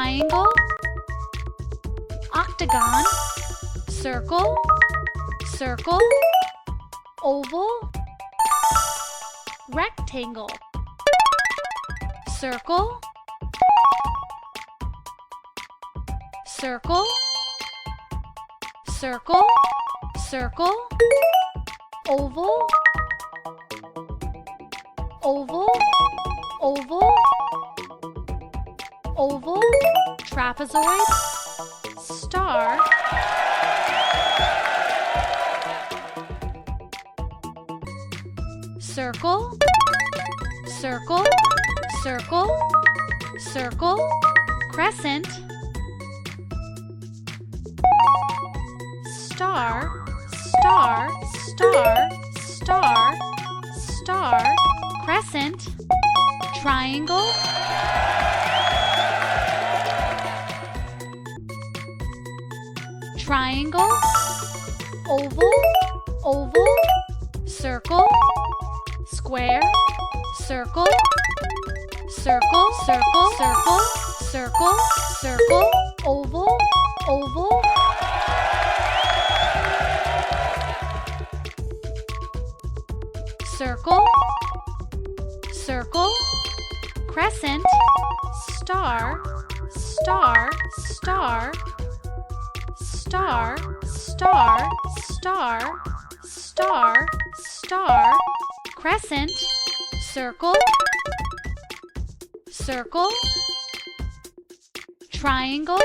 triangle, octagon, circle, circle, oval, rectangle, circle, circle, circle, circle, oval, oval, oval, oval, trapezoid, star, circle, circle, circle, circle, crescent, star, star, star, star, star, crescent, triangle, triangle, oval, oval, circle, square, circle, circle, circle, circle, circle, circle, oval, oval, circle, circle, crescent, star, star, star, star, star, star, star, star, crescent, circle, circle, triangle,